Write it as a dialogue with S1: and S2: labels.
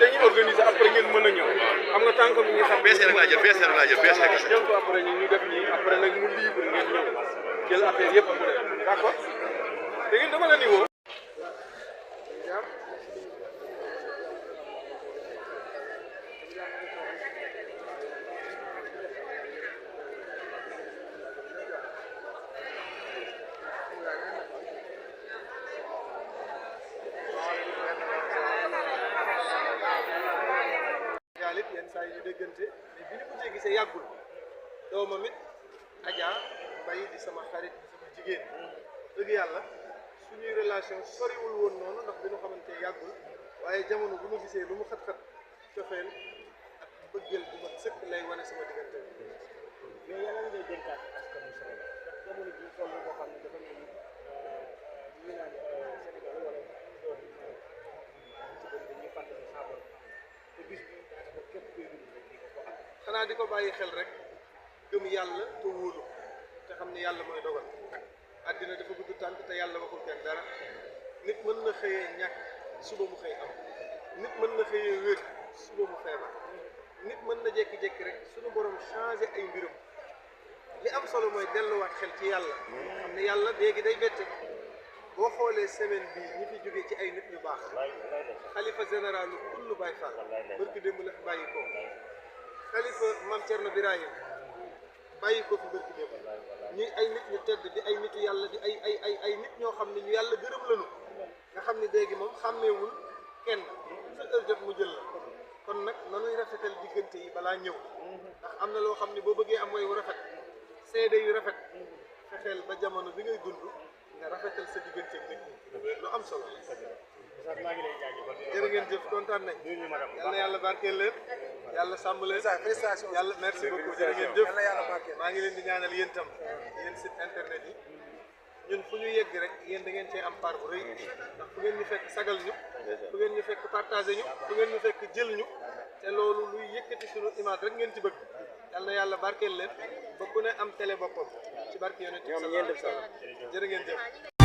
S1: dañuy organiser après ngeen mën a ñëw xam nga tant que mu ngi xam
S2: PC rek laa jël PC rek laa jël PC rek
S1: jël ko après ñu def nii après nag mu libre ngeen ñëw jël affaire yëpp mu def d'accord léegi dama la ni woo yenn saa yi ñu déggante mais bi ñu mujjee gisee yàggul doomam it Adja Mbaye di sama xarit di sama jigéen dëgg yàlla suñuy relation soriwul woon noonu ndax bi ñu xamante yàggul waaye jamono bu ma gisee lu mu xat-xat cofeel ak bëggeel bu ma sëkk lay wane sama diggante
S3: mais yàlla ngay dénkaat askanu Sénégal ndax jamono bi toll boo xam ne dafa mel ni ñu naan Sénégal wala doon ci bëri dañuy fàttali saabon te bis bi dafa képp kuy dund rek di ko am
S1: xanaa di ko bàyyi xel rek gëm yàlla te wóolu te xam ne yàlla mooy dogal àddina dafa gudd tànk te yàlla waxul kenn dara nit mën na xëyee ñàkk suba mu xëy am nit mën na xëyee wér suba mu feebar nit mën na jékki-jékki rek suñu borom changé ay mbiram li am solo mooy delluwaat xel ci yàlla xam ne yàlla léegi day bette boo xoolee semaine bi ñi fi jógee ci ay nit ñu baax xalifa généralu kullu Baay Faal barki démb la fi bàyyi ko xalifa Mam Cerno Birahim bàyyi ko fi barki démb ñuy ay nit ñu tedd di ay nitu yàlla di ay nit ñoo xam ne ñu yàlla gërëm lañu nga xam ne léegi moom xàmmeewul kenn sa heure jot mu jël la kon nag nanuy rafetal diggante yi balaa ñëw ndax am na loo xam ne boo bëggee am way wu rafet seede yu rafet fexeel ba jamono bi ngay dund nga rafetal sa diggante nit ñi lu am solo jërë ngeen jëf kontaan nañ yal na yàlla barkeel leen yàlla sàmm leen yàlla merci beaucoup jërë ngeen jëf maa ngi leen di ñaanal yéen tam yéen site internet yi ñun fu ñu yegg rek yéen da ngeen cee am part bu rëy ndax fu ngeen ñu fekk sagal ñu fu ngeen ñu fekk partagé ñu fu ngeen ñu fekk jël ñu te loolu luy yëkkati suñu image rek ngeen ci bëgg yal na yàlla barkeel leen ba ku ne am télé boppam ci barke yonent bi sallallahu alayhi wa sallam jërë ngeen jëf